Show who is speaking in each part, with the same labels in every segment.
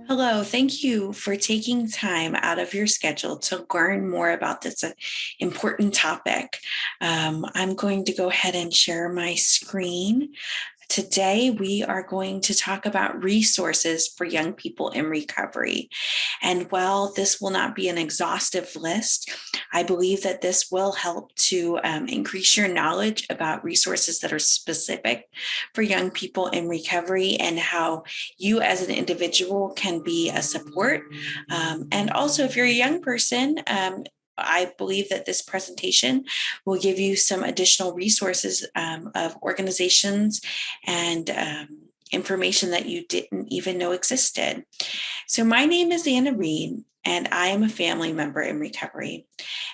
Speaker 1: Hello, thank you for taking time out of your schedule to learn more about this important topic. I'm going to go ahead and share my screen. Today, we are going to talk about resources for young people in recovery. And while this will not be an exhaustive list, I believe that this will help to increase your knowledge about resources that are specific for young people in recovery and how you as an individual can be a support. And also, if you're a young person, I believe that this presentation will give you some additional resources of organizations and information that you didn't even know existed. So, my name is Alanah Reed, and I am a family member in recovery.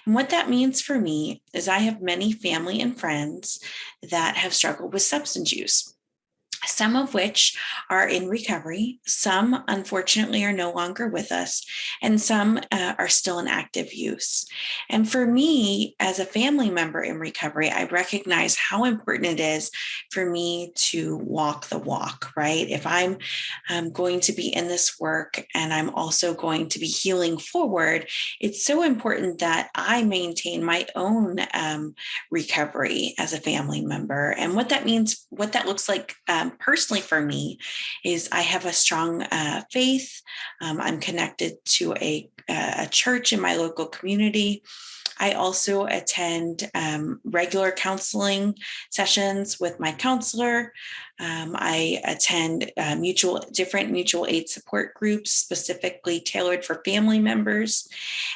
Speaker 1: And what that means for me is I have many family and friends that have struggled with substance use, some of which are in recovery. Some, unfortunately, are no longer with us, and some are still in active use. And for me, as a family member in recovery, I recognize how important it is for me to walk the walk, right? If I'm going to be in this work and I'm also going to be healing forward, it's so important that I maintain my own recovery as a family member. And what that means, what that looks like personally for me, is I have a strong faith. I'm connected to a church in my local community. I also attend regular counseling sessions with my counselor. I attend different mutual aid support groups specifically tailored for family members.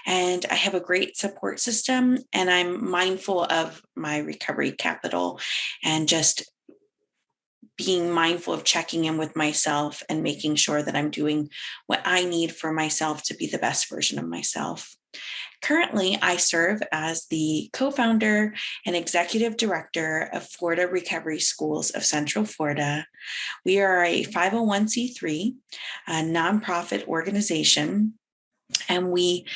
Speaker 1: And I have a great support system, and I'm mindful of my recovery capital and just being mindful of checking in with myself and making sure that I'm doing what I need for myself to be the best version of myself. Currently, I serve as the co-founder and executive director of Florida Recovery Schools of Central Florida. We are a 501c3, a nonprofit organization, and we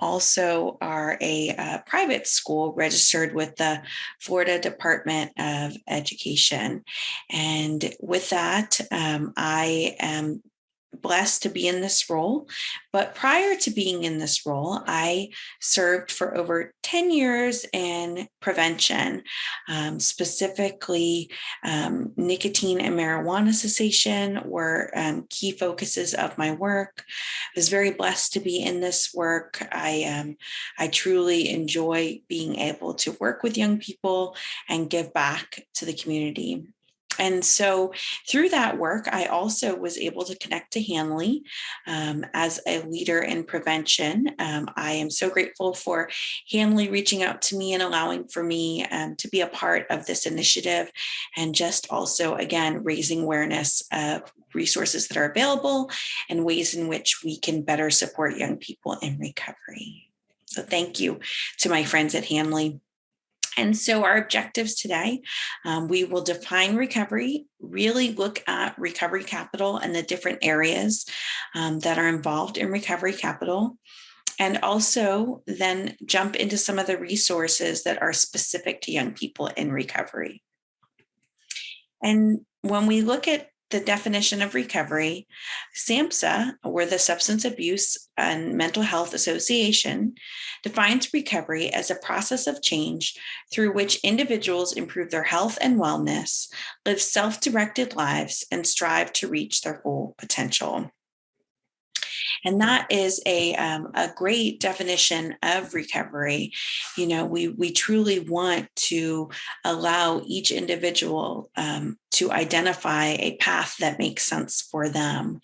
Speaker 1: also are a private school registered with the Florida Department of Education. And with that, I am blessed to be in this role. But prior to being in this role, I served for over 10 years in prevention, specifically nicotine and marijuana cessation were key focuses of my work. I was very blessed to be in this work. I truly enjoy being able to work with young people and give back to the community. And so through that work, I also was able to connect to Hanley as a leader in prevention. I am so grateful for Hanley reaching out to me and allowing for me to be a part of this initiative, and just also, again, raising awareness of resources that are available and ways in which we can better support young people in recovery. So thank you to my friends at Hanley. And so our objectives today, we will define recovery, really look at recovery capital and the different areas that are involved in recovery capital, and also then jump into some of the resources that are specific to young people in recovery. And when we look at the definition of recovery, SAMHSA, or the Substance Abuse and Mental Health Association, defines recovery as a process of change through which individuals improve their health and wellness, live self-directed lives, and strive to reach their full potential. And that is a great definition of recovery. You know, we truly want to allow each individual to identify a path that makes sense for them,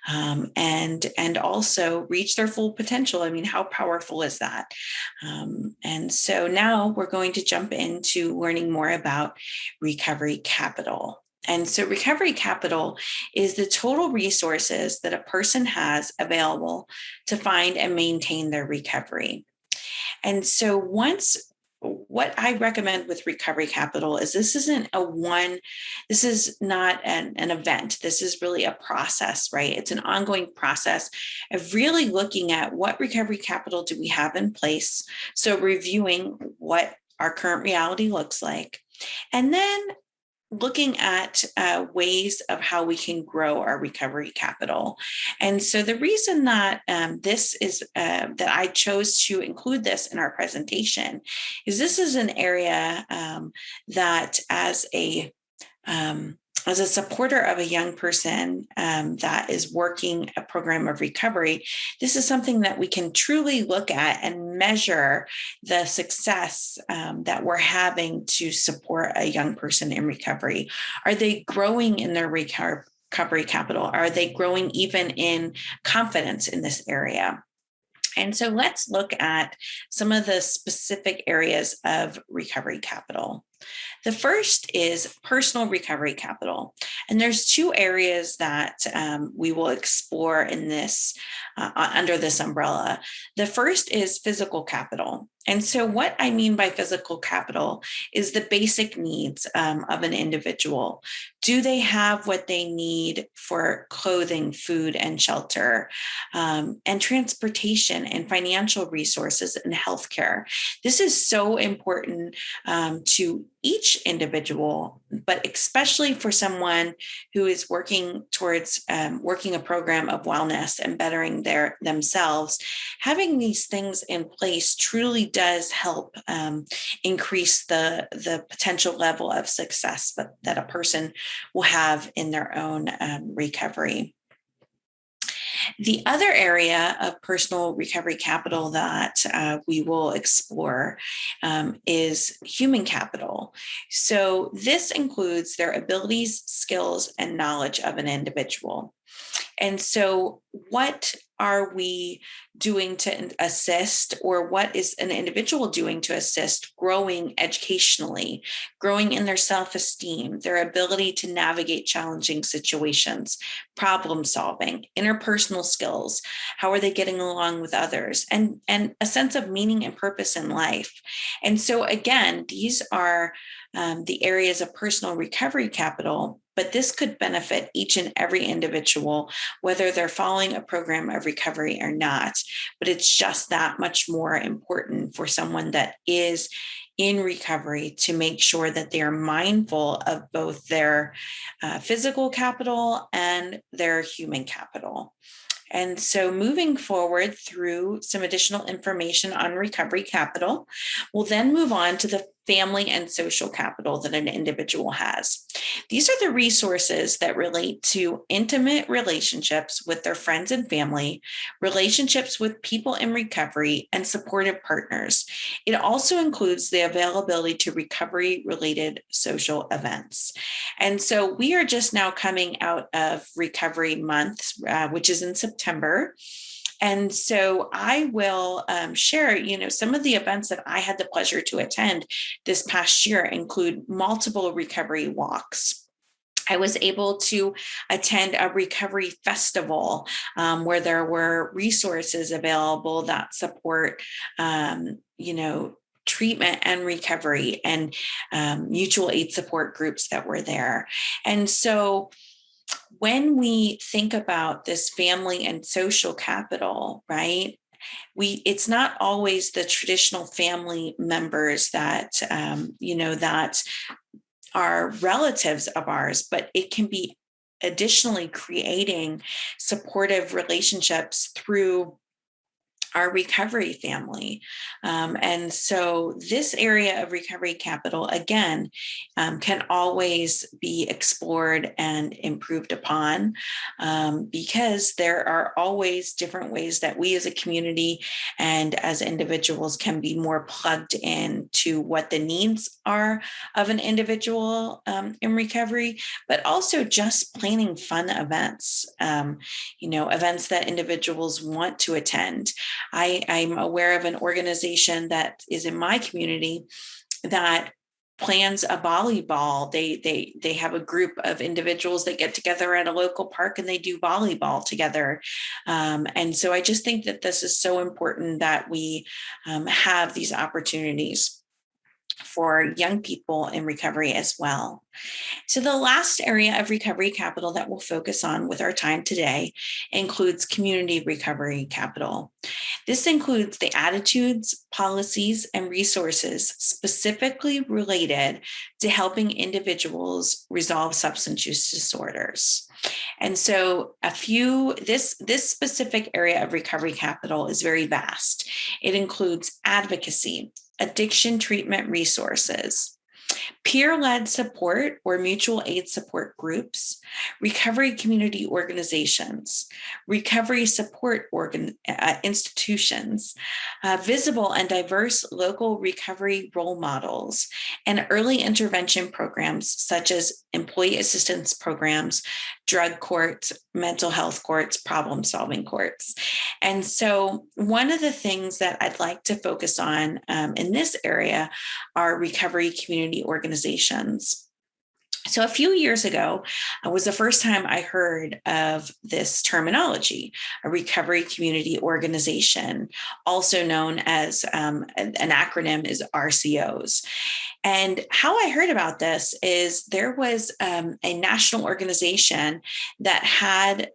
Speaker 1: and also reach their full potential. I mean, how powerful is that? And so now we're going to jump into learning more about recovery capital. And so recovery capital is the total resources that a person has available to find and maintain their recovery. And so what I recommend with recovery capital is this is not an event. This is really a process, right? It's an ongoing process of really looking at what recovery capital do we have in place. So reviewing what our current reality looks like. And then looking at ways of how we can grow our recovery capital. And so the reason that this is that I chose to include this in our presentation is this is an area that as a supporter of a young person that is working a program of recovery, this is something that we can truly look at and measure the success that we're having to support a young person in recovery. Are they growing in their recovery capital? Are they growing even in confidence in this area? And so let's look at some of the specific areas of recovery capital. The first is personal recovery capital. And there's two areas that we will explore in this under this umbrella. The first is physical capital. And so what I mean by physical capital is the basic needs of an individual. Do they have what they need for clothing, food, and shelter, and transportation and financial resources and healthcare? This is so important to each individual, but especially for someone who is working towards working a program of wellness and bettering themselves. Having these things in place truly does help increase the potential level of success that a person will have in their own recovery. The other area of personal recovery capital that we will explore is human capital. So this includes their abilities, skills, and knowledge of an individual. And so what are we doing to assist, or what is an individual doing to assist growing educationally, growing in their self-esteem, their ability to navigate challenging situations, problem solving, interpersonal skills, how are they getting along with others, and a sense of meaning and purpose in life. And so again, these are the areas of personal recovery capital, but this could benefit each and every individual, whether they're following a program of recovery or not. But it's just that much more important for someone that is in recovery to make sure that they are mindful of both their physical capital and their human capital. And so moving forward through some additional information on recovery capital, we'll then move on to the family and social capital that an individual has. These are the resources that relate to intimate relationships with their friends and family, relationships with people in recovery, and supportive partners. It also includes the availability to recovery-related social events. And so we are just now coming out of Recovery Month, which is in September. And so I will share, some of the events that I had the pleasure to attend this past year include multiple recovery walks. I was able to attend a recovery festival where there were resources available that support, treatment and recovery, and mutual aid support groups that were there. And so when we think about this family and social capital, right, it's not always the traditional family members that, that are relatives of ours, but it can be additionally creating supportive relationships through our recovery family. And so this area of recovery capital, again, can always be explored and improved upon because there are always different ways that we as a community and as individuals can be more plugged in to what the needs are of an individual in recovery, but also just planning fun events, events that individuals want to attend. I'm aware of an organization that is in my community that plans a volleyball. They have a group of individuals that get together at a local park and they do volleyball together. And so I just think that this is so important that we have these opportunities. for young people in recovery as well. So, the last area of recovery capital that we'll focus on with our time today includes community recovery capital. This includes the attitudes, policies, and resources specifically related to helping individuals resolve substance use disorders. And so this specific area of recovery capital is very vast. It includes advocacy, addiction treatment resources, peer-led support or mutual aid support groups, recovery community organizations, recovery support institutions, visible and diverse local recovery role models, and early intervention programs such as employee assistance programs, drug courts, mental health courts, problem-solving courts. And so one of the things that I'd like to focus on in this area are recovery community organizations. So a few years ago was the first time I heard of this terminology, a recovery community organization, also known as an acronym is RCOs. And how I heard about this is there was a national organization that had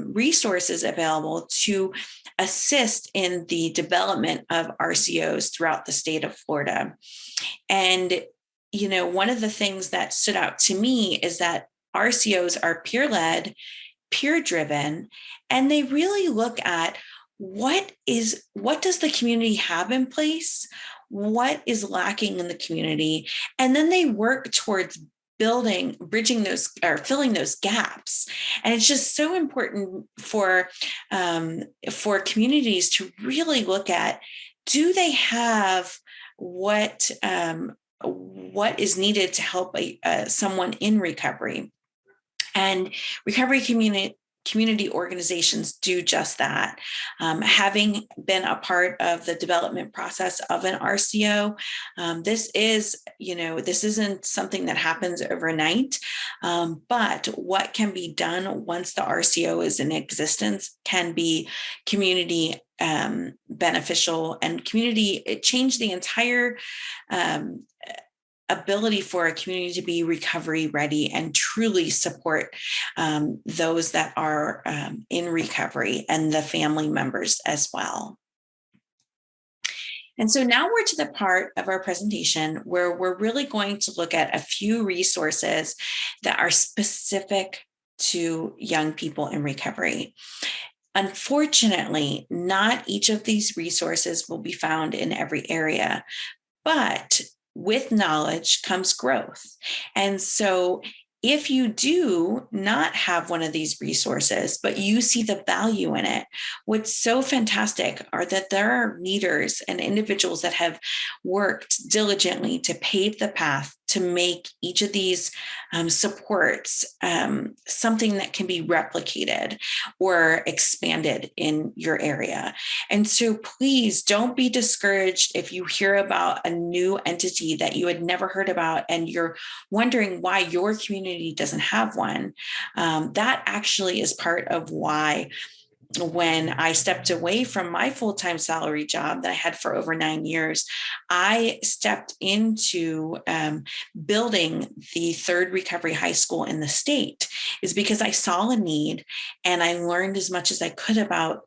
Speaker 1: resources available to assist in the development of RCOs throughout the state of Florida. And one of the things that stood out to me is that RCOs are peer-led, peer-driven, and they really look at what does the community have in place, what is lacking in the community, and then they work towards bridging those or filling those gaps. And it's just so important for communities to really look at, do they have what is needed to help someone in recovery? And recovery community organizations do just that. Having been a part of the development process of an RCO, this isn't something that happens overnight, but what can be done once the RCO is in existence can be community beneficial and change the entire ability for a community to be recovery ready and truly support those that are in recovery and the family members as well. And so now we're to the part of our presentation where we're really going to look at a few resources that are specific to young people in recovery. Unfortunately, not each of these resources will be found in every area, but with knowledge comes growth. And so if you do not have one of these resources, but you see the value in it, what's so fantastic are that there are leaders and individuals that have worked diligently to pave the path to make each of these supports something that can be replicated or expanded in your area. And so please don't be discouraged if you hear about a new entity that you had never heard about and you're wondering why your community doesn't have one. That actually is part of why when I stepped away from my full-time salary job that I had for over 9 years, I stepped into building the third recovery high school in the state, is because I saw a need and I learned as much as I could about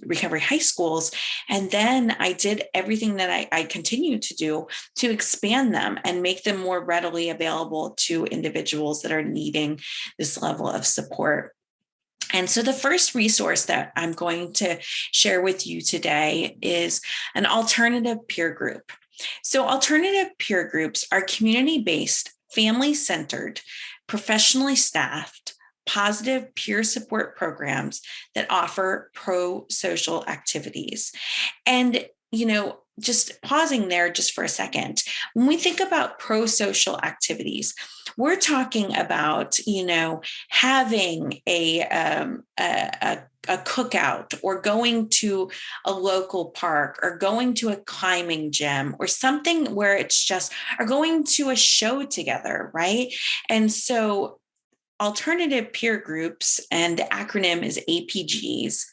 Speaker 1: recovery high schools. And then I did everything that I continue to do to expand them and make them more readily available to individuals that are needing this level of support. And so the first resource that I'm going to share with you today is an alternative peer group. So alternative peer groups are community-based, family-centered, professionally staffed, positive peer support programs that offer pro-social activities. And, just pausing there just for a second, when we think about pro-social activities, we're talking about, having a cookout or going to a local park or going to a climbing gym or something where it's just, or going to a show together, right? And so alternative peer groups, and the acronym is APGs,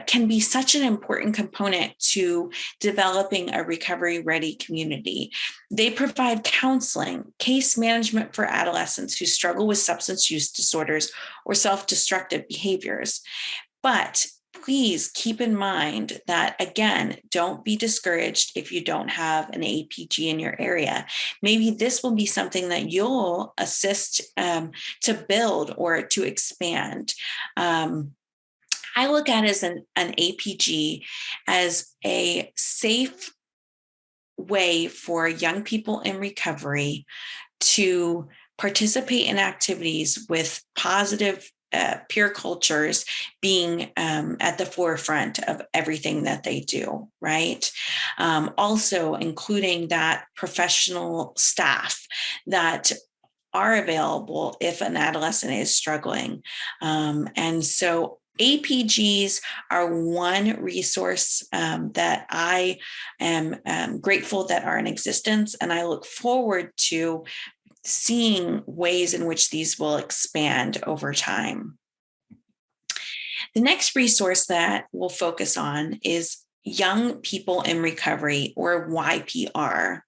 Speaker 1: can be such an important component to developing a recovery-ready community. They provide counseling, case management for adolescents who struggle with substance use disorders or self-destructive behaviors. But please keep in mind that, again, don't be discouraged if you don't have an APG in your area. Maybe this will be something that you'll assist to build or to expand. I look at it as an APG as a safe way for young people in recovery to participate in activities with positive peer cultures being at the forefront of everything that they do, right? Also including that professional staff that are available if an adolescent is struggling. And so APGs are one resource that I am grateful that are in existence, and I look forward to seeing ways in which these will expand over time. The next resource that we'll focus on is Young People in Recovery, or YPR.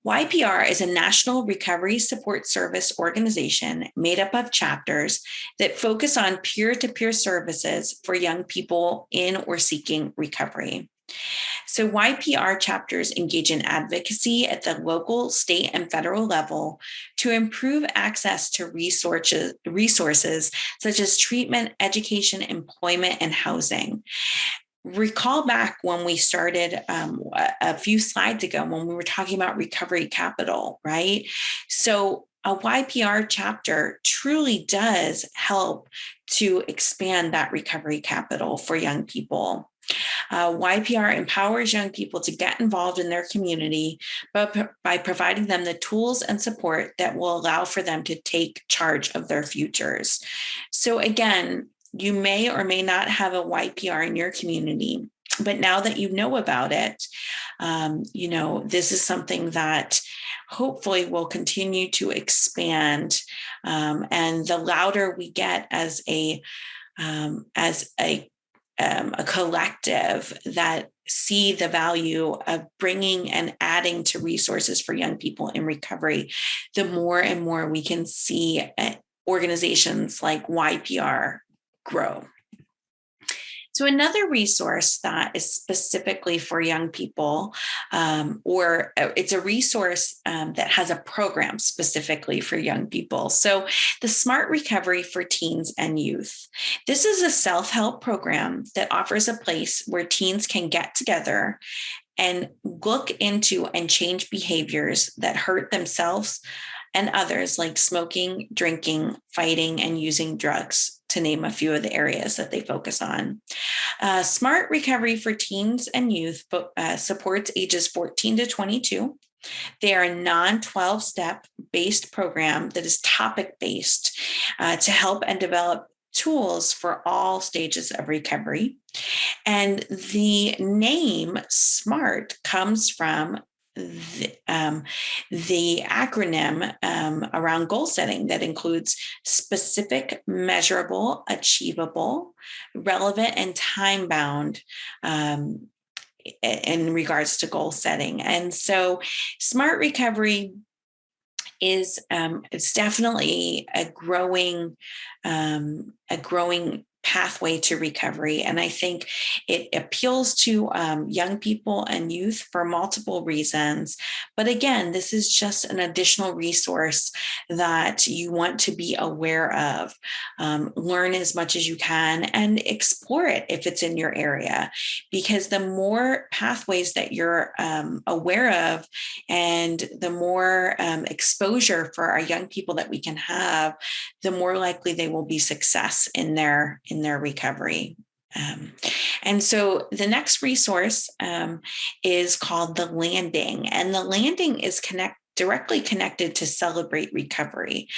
Speaker 1: YPR is a national recovery support service organization made up of chapters that focus on peer-to-peer services for young people in or seeking recovery. So YPR chapters engage in advocacy at the local, state, and federal level to improve access to resources such as treatment, education, employment, and housing. Recall back when we started a few slides ago when we were talking about recovery capital, right? So a YPR chapter truly does help to expand that recovery capital for young people. YPR empowers young people to get involved in their community by providing them the tools and support that will allow for them to take charge of their futures. So again, you may or may not have a YPR in your community, but now that you know about it, this is something that hopefully will continue to expand. And the louder we get as a collective that see the value of bringing and adding to resources for young people in recovery, the more and more we can see organizations like YPR grow. So another resource that is specifically for young people, or it's a resource that has a program specifically for young people. So the Smart Recovery for Teens and Youth. This is a self-help program that offers a place where teens can get together and look into and change behaviors that hurt themselves and others, like smoking, drinking, fighting, and using drugs, to name a few of the areas that they focus on. Smart Recovery for Teens and Youth supports ages 14 to 22. They are a non-12-step based program that is topic-based to help and develop tools for all stages of recovery. And the name SMART comes from the acronym around goal setting that includes specific, measurable, achievable, relevant, and time-bound in regards to goal setting. And so Smart Recovery is it's definitely a growing pathway to recovery. And I think it appeals to young people and youth for multiple reasons. But again, this is just an additional resource that you want to be aware of. Learn as much as you can and explore it if it's in your area, because the more pathways that you're aware of and the more exposure for our young people that we can have, the more likely they will be success in their recovery. And so the next resource is called The Landing, and The Landing is directly connected to Celebrate Recovery.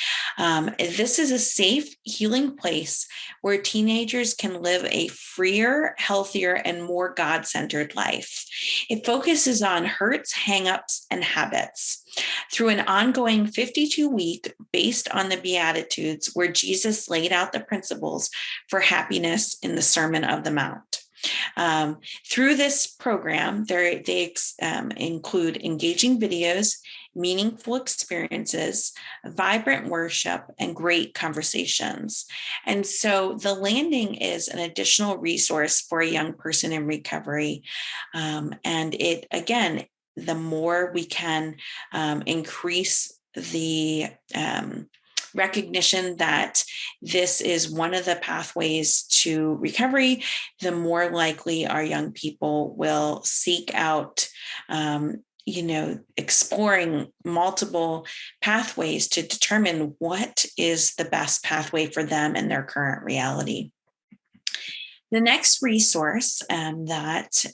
Speaker 1: This is a safe, healing place where teenagers can live a freer, healthier, and more God-centered life. It focuses on hurts, hangups, and habits. Through an ongoing 52-week based on the Beatitudes, where Jesus laid out the principles for happiness in the Sermon of the Mount. Through this program, they include engaging videos, meaningful experiences, vibrant worship, and great conversations. And so the landing is an additional resource for a young person in recovery. And it, again, the more we can increase the recognition that this is one of the pathways to recovery, the more likely our young people will seek out, exploring multiple pathways to determine what is the best pathway for them in their current reality. The next resource that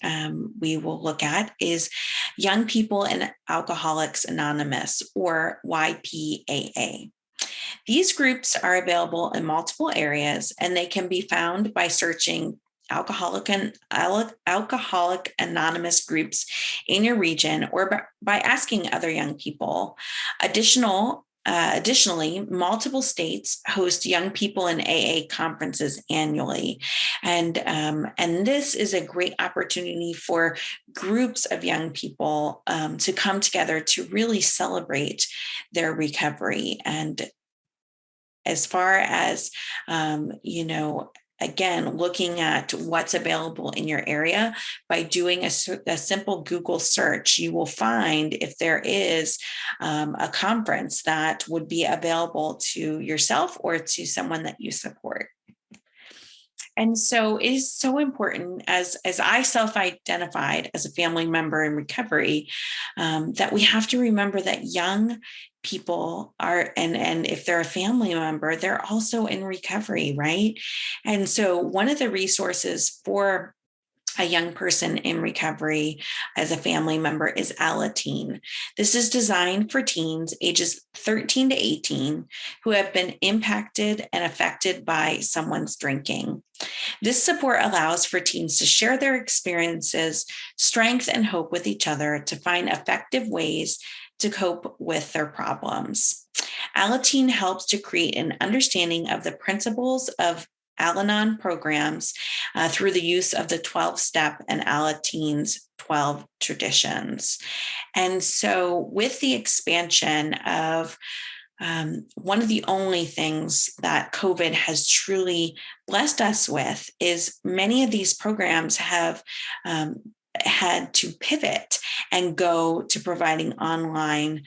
Speaker 1: we will look at is Young People and Alcoholics Anonymous, or YPAA. These groups are available in multiple areas, and they can be found by searching alcoholic anonymous groups in your region, or by asking other young people. Additionally, multiple states host Young People in AA conferences annually. And this is a great opportunity for groups of young people to come together to really celebrate their recovery. And as far as, again, looking at what's available in your area, by doing a simple Google search, you will find if there is a conference that would be available to yourself or to someone that you support. And so it is so important, as I self-identified as a family member in recovery, that we have to remember that young people are, and if they're a family member, they're also in recovery, right? And so one of the resources for a young person in recovery as a family member is Alanah Teen. This is designed for teens ages 13 to 18 who have been impacted and affected by someone's drinking. This support allows for teens to share their experiences, strength, and hope with each other to find effective ways to cope with their problems. Alanah Teen helps to create an understanding of the principles of Al-Anon programs through the use of the 12-step and Alanah Teen's 12 traditions. And so with the expansion of one of the only things that COVID has truly blessed us with is many of these programs have had to pivot and go to providing online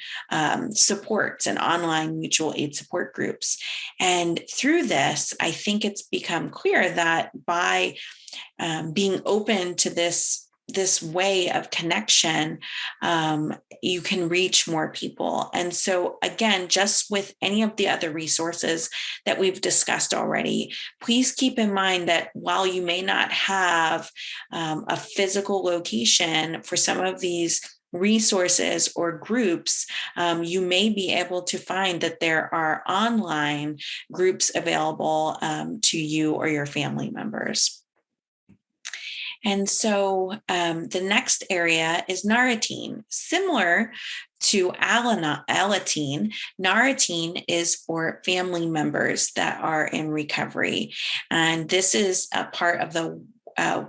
Speaker 1: supports and online mutual aid support groups. And through this, I think it's become clear that by being open to this way of connection, you can reach more people. And so again, just with any of the other resources that we've discussed already, please keep in mind that while you may not have a physical location for some of these resources or groups, you may be able to find that there are online groups available to you or your family members. And so the next area is Nara Teen. Similar to Alanah Teen, Nara Teen is for family members that are in recovery. And this is a part of the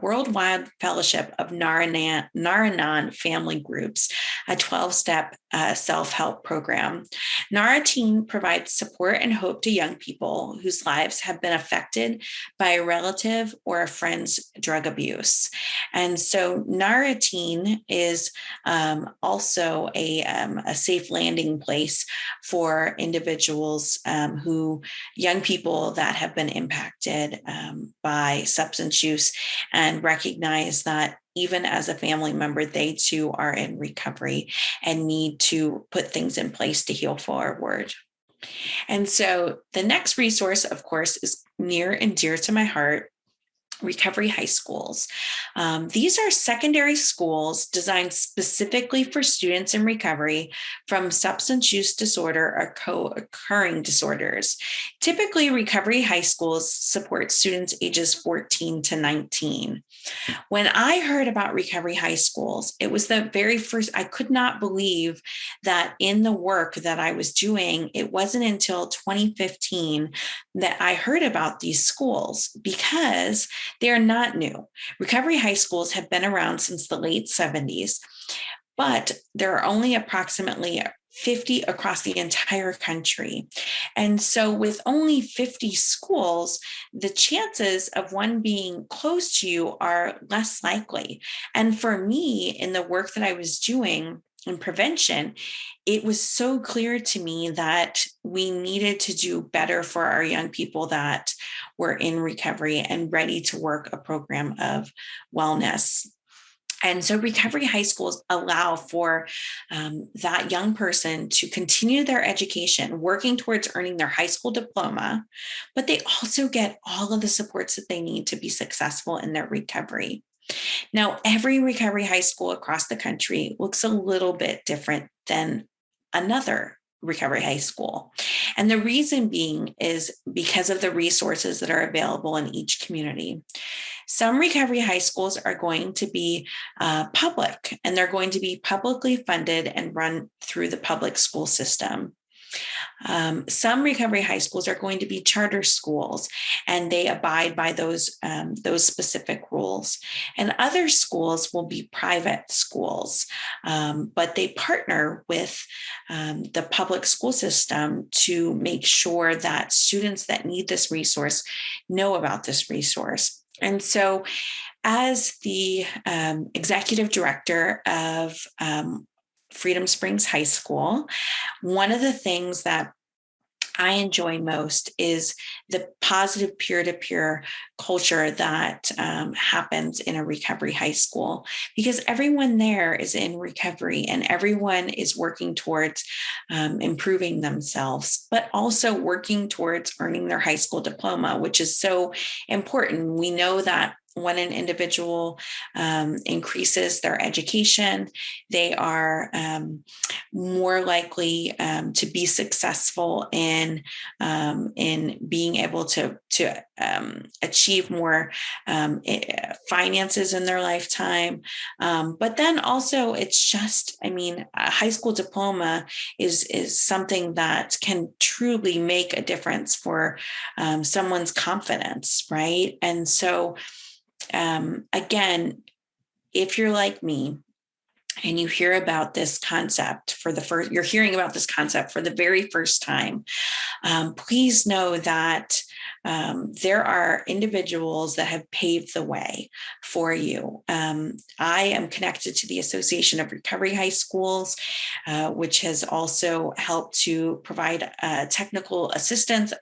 Speaker 1: Worldwide Fellowship of Naranon Family Groups, a 12-step self-help program. Nara Teen provides support and hope to young people whose lives have been affected by a relative or a friend's drug abuse. And so Nara Teen is also a safe landing place for individuals young people that have been impacted by substance use, and recognize that even as a family member, they too are in recovery and need to put things in place to heal forward. And so the next resource, of course, is near and dear to my heart. recovery high schools. These are secondary schools designed specifically for students in recovery from substance use disorder or co-occurring disorders. Typically, recovery high schools support students ages 14 to 19. When I heard about recovery high schools, it was the very first, I could not believe that in the work that I was doing, it wasn't until 2015 that I heard about these schools, because they're not new. Recovery high schools have been around since the late 70s, but there are only approximately 50 across the entire country. And so, with only 50 schools, the chances of one being close to you are less likely. And for me, in the work that I was doing in prevention, it was so clear to me that we needed to do better for our young people that were in recovery and ready to work a program of wellness. And so recovery high schools allow for that young person to continue their education, working towards earning their high school diploma, but they also get all of the supports that they need to be successful in their recovery. Now, every recovery high school across the country looks a little bit different than another recovery high school. And the reason being is because of the resources that are available in each community. Some recovery high schools are going to be public, and they're going to be publicly funded and run through the public school system. Some recovery high schools are going to be charter schools, and they abide by those specific rules. And other schools will be private schools, but they partner with the public school system to make sure that students that need this resource know about this resource. And so, as the executive director of Freedom Springs High School, one of the things that I enjoy most is the positive peer-to-peer culture that happens in a recovery high school, because everyone there is in recovery and everyone is working towards improving themselves, but also working towards earning their high school diploma, which is so important. We know that when an individual increases their education, they are more likely to be successful in being able to achieve more finances in their lifetime. But then also, it's just, a high school diploma is something that can truly make a difference for someone's confidence, right? And so, again, if you're like me and you hear about this concept you're hearing about this concept for the very first time, please know that there are individuals that have paved the way for you. I am connected to the Association of Recovery High Schools, which has also helped to provide technical assistance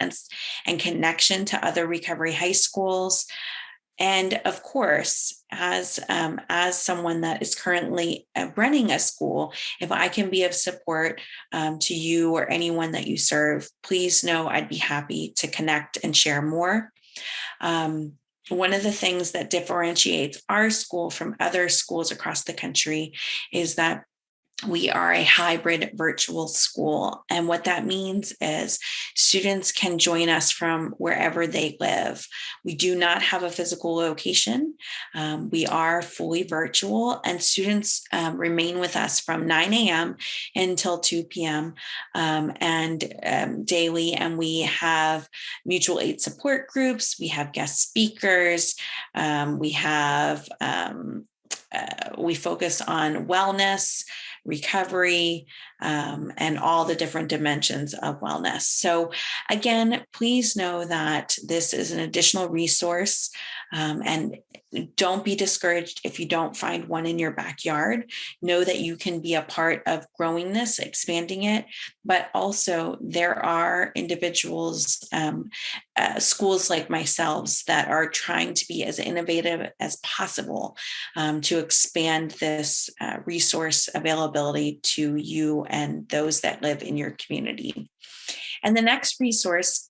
Speaker 1: and connection to other recovery high schools. And of course, as someone that is currently running a school, if I can be of support to you or anyone that you serve, please know I'd be happy to connect and share more. One of the things that differentiates our school from other schools across the country is that we are a hybrid virtual school. And what that means is students can join us from wherever they live. We do not have a physical location. We are fully virtual, and students remain with us from 9 a.m. until 2 p.m. And daily. And we have mutual aid support groups. We have guest speakers. We focus on wellness, recovery, and all the different dimensions of wellness. So again, please know that this is an additional resource, and don't be discouraged if you don't find one in your backyard. Know that you can be a part of growing this, expanding it, but also there are individuals, schools like myself, that are trying to be as innovative as possible to expand this resource availability to you and those that live in your community. And the next resource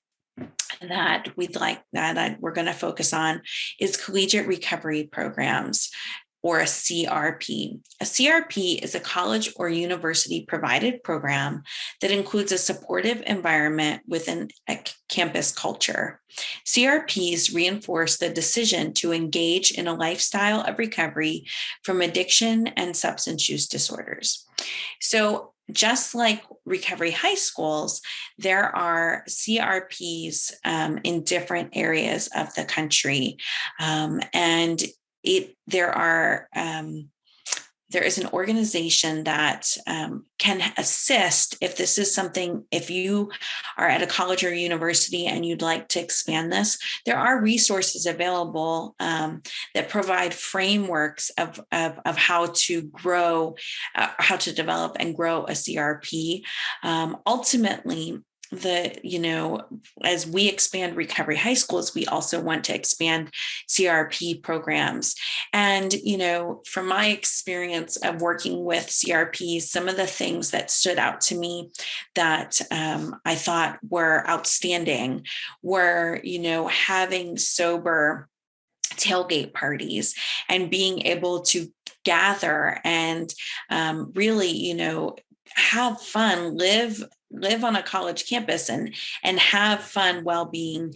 Speaker 1: that we're going to focus on is collegiate recovery programs, or a CRP. A CRP is a college or university provided program that includes a supportive environment within a campus culture. CRPs reinforce the decision to engage in a lifestyle of recovery from addiction and substance use disorders. So just like recovery high schools, there are CRPs in different areas of the country. And there is an organization that can assist if this is something, if you are at a college or university and you'd like to expand this, there are resources available that provide frameworks of how to grow, how to develop and grow a CRP. Ultimately, as we expand recovery high schools, we also want to expand CRP programs. And, from my experience of working with CRPs, some of the things that stood out to me that I thought were outstanding were, having sober tailgate parties and being able to gather and really, have fun, live on a college campus and have fun while being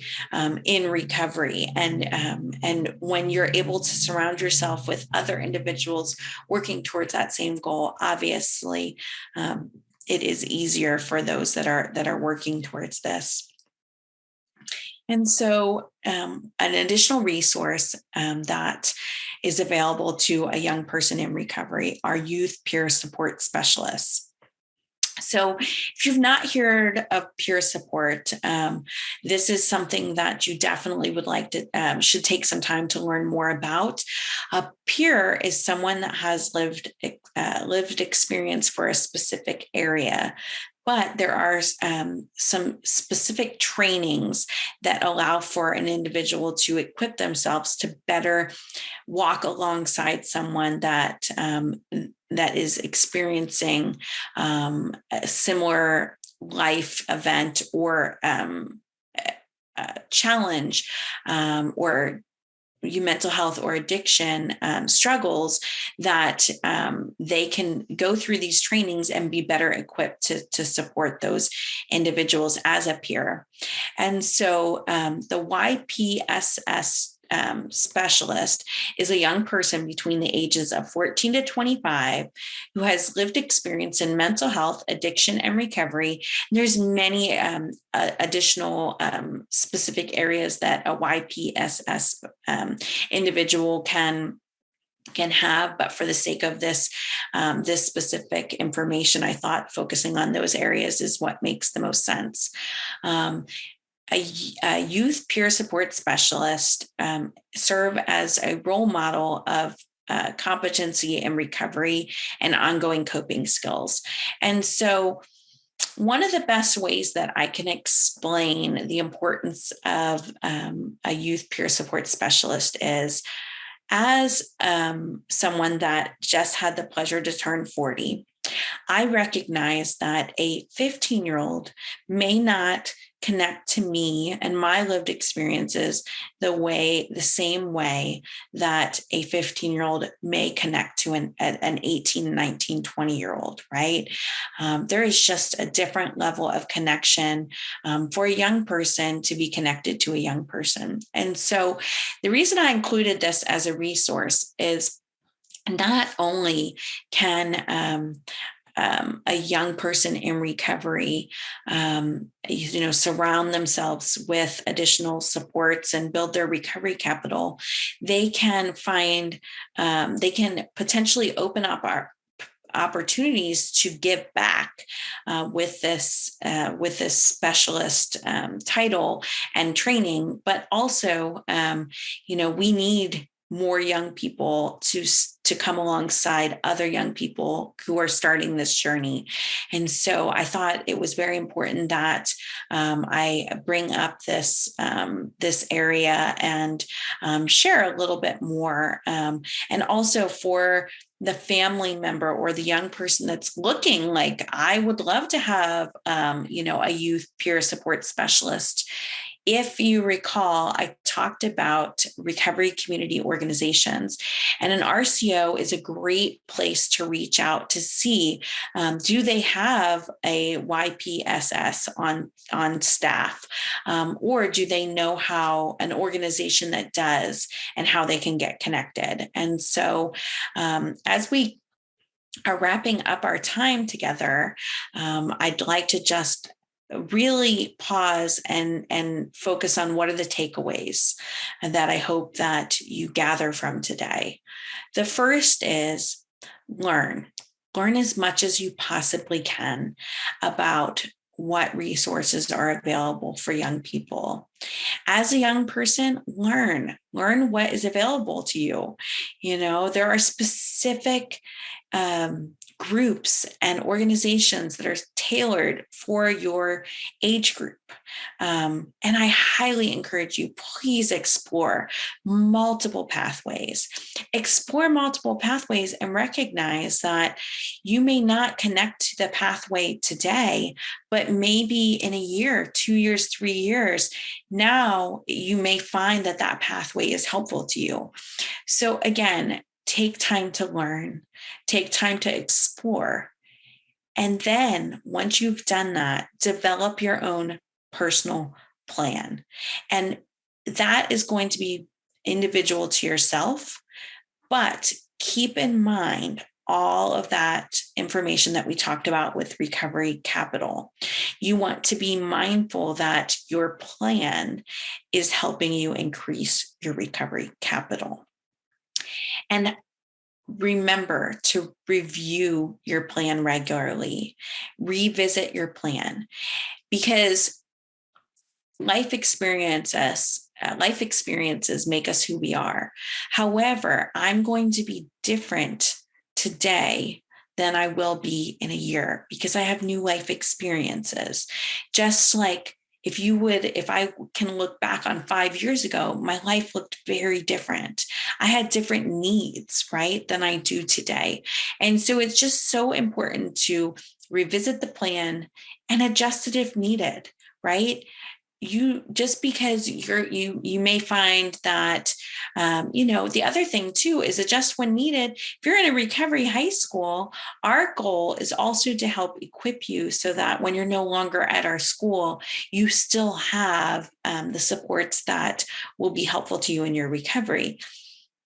Speaker 1: in recovery. And when you're able to surround yourself with other individuals working towards that same goal, obviously it is easier for those that are working towards this. And so an additional resource that is available to a young person in recovery are youth peer support specialists. So if you've not heard of peer support, this is something that you definitely would like to, should take some time to learn more about. A peer is someone that has lived experience for a specific area. But there are some specific trainings that allow for an individual to equip themselves to better walk alongside someone that is experiencing a similar life event or challenge or mental health or addiction struggles, that they can go through these trainings and be better equipped to support those individuals as a peer. And so the YPSS specialist is a young person between the ages of 14 to 25 who has lived experience in mental health, addiction, and recovery. And there's many additional specific areas that a YPSS individual can have, but for the sake of this specific information, I thought focusing on those areas is what makes the most sense. A youth peer support specialist serve as a role model of competency in recovery and ongoing coping skills. And so one of the best ways that I can explain the importance of a youth peer support specialist is, as someone that just had the pleasure to turn 40, I recognize that a 15-year-old may not connect to me and my lived experiences the same way that a 15-year-old may connect to an 18, 19, 20-year-old, right? There is just a different level of connection for a young person to be connected to a young person. And so the reason I included this as a resource is not only can a young person in recovery, surround themselves with additional supports and build their recovery capital, they can potentially open up our opportunities to give back with this specialist title and training. But also, we need more young people to come alongside other young people who are starting this journey. And so I thought it was very important that I bring up this area and share a little bit more. And also for the family member or the young person that's looking like, I would love to have, a youth peer support specialist. If you recall, I talked about recovery community organizations, and an RCO is a great place to reach out to see, do they have a YPSS on staff, or do they know how an organization that does and how they can get connected. And so as we are wrapping up our time together, I'd like to just really pause and focus on what are the takeaways that I hope that you gather from today. The first is learn. Learn as much as you possibly can about what resources are available for young people. As a young person, learn what is available to you. There are specific groups and organizations that are tailored for your age group. And I highly encourage you, please explore multiple pathways. Explore multiple pathways and recognize that you may not connect to the pathway today, but maybe in a year, 2 years, 3 years, now you may find that that pathway is helpful to you. So again, take time to learn, take time to explore. And then once you've done that, develop your own personal plan. And that is going to be individual to yourself, but keep in mind all of that information that we talked about with recovery capital. You want to be mindful that your plan is helping you increase your recovery capital. And remember to review your plan regularly, revisit your plan, because life experiences make us who we are. However, I'm going to be different today than I will be in a year because I have new life experiences. Just like if I can look back on 5 years ago, my life looked very different. I had different needs, right, than I do today. And so it's just so important to revisit the plan and adjust it if needed, right? You just because you may find that the other thing too is adjust when needed. If you're in a recovery high school, our goal is also to help equip you so that when you're no longer at our school, you still have the supports that will be helpful to you in your recovery.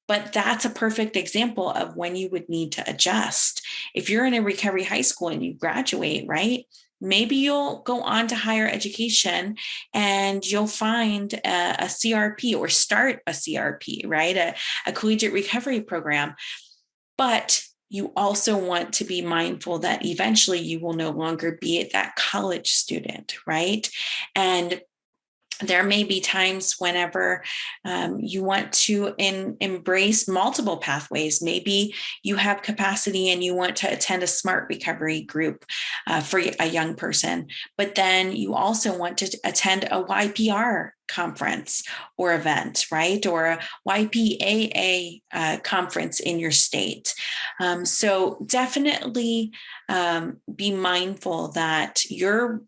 Speaker 1: But that's a perfect example of when you would need to adjust. If you're in a recovery high school and you graduate, right? Maybe you'll go on to higher education and you'll find a CRP or start a CRP, right? A collegiate recovery program. But you also want to be mindful that eventually you will no longer be that college student, right? And there may be times whenever you want to embrace multiple pathways. Maybe you have capacity and you want to attend a SMART recovery group for a young person, but then you also want to attend a YPR conference or event, right? Or a YPAA conference in your state. So definitely be mindful that your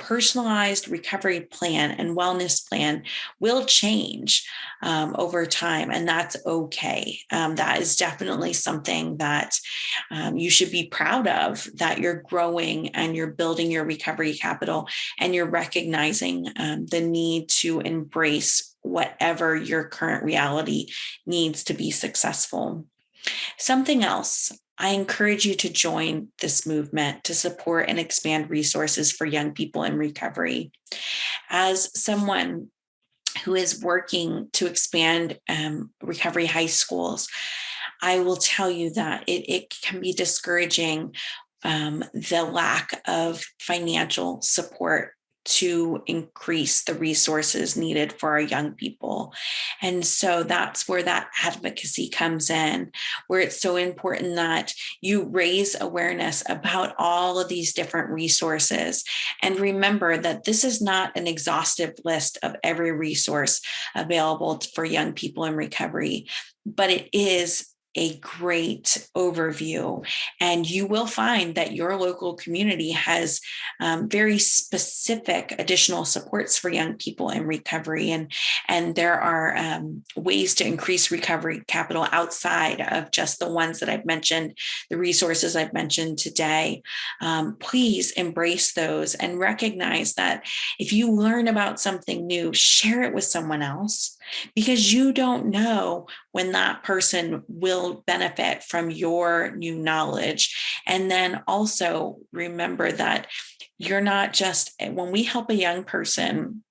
Speaker 1: personalized recovery plan and wellness plan will change over time, and that's okay. That is definitely something that you should be proud of, that you're growing and you're building your recovery capital and you're recognizing the need to embrace whatever your current reality needs to be successful. Something else, I encourage you to join this movement to support and expand resources for young people in recovery. As someone who is working to expand recovery high schools, I will tell you that it can be discouraging, the lack of financial support to increase the resources needed for our young people. And so that's where that advocacy comes in, where it's so important that you raise awareness about all of these different resources. And remember that this is not an exhaustive list of every resource available for young people in recovery, but it is a great overview, and you will find that your local community has very specific additional supports for young people in recovery, and there are ways to increase recovery capital outside of just the ones that I've mentioned, the resources I've mentioned today. Please embrace those and recognize that if you learn about something new, share it with someone else, because you don't know when that person will benefit from your new knowledge. And then also remember that you're not just, when we help a young person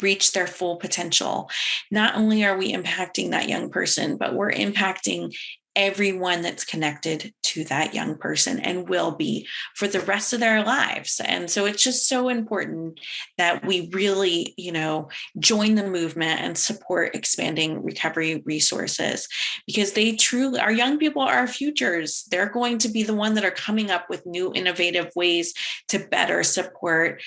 Speaker 1: reach their full potential, not only are we impacting that young person, but we're impacting everyone that's connected to that young person and will be for the rest of their lives. And so it's just so important that we really, join the movement and support expanding recovery resources, because they truly, our young people are our futures. They're going to be the one that are coming up with new innovative ways to better support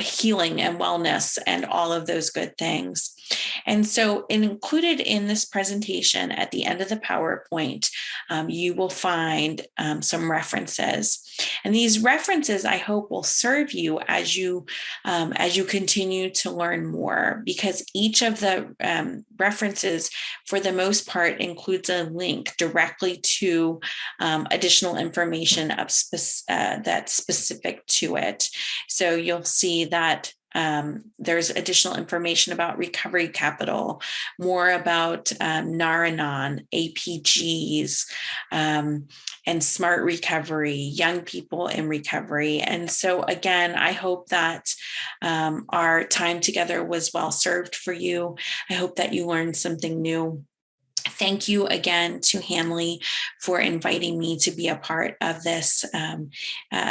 Speaker 1: healing and wellness and all of those good things. And so included in this presentation at the end of the PowerPoint, you will find some references. And these references, I hope, will serve you as you continue to learn more, because each of the references, for the most part, includes a link directly to additional information that's specific to it. So you'll see that there's additional information about recovery capital, more about Nara APGs, and smart recovery, young people in recovery. And so again, I hope that our time together was well served for you. I hope that you learned something new. Thank you again to Hanley for inviting me to be a part of this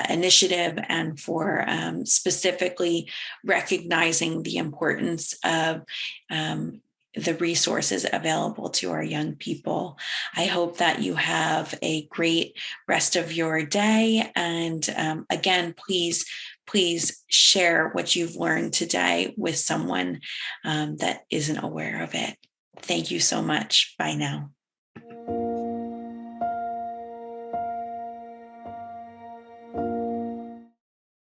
Speaker 1: initiative, and for specifically recognizing the importance of the resources available to our young people. I hope that you have a great rest of your day. And again, please share what you've learned today with someone that isn't aware of it. Thank you so much. Bye now.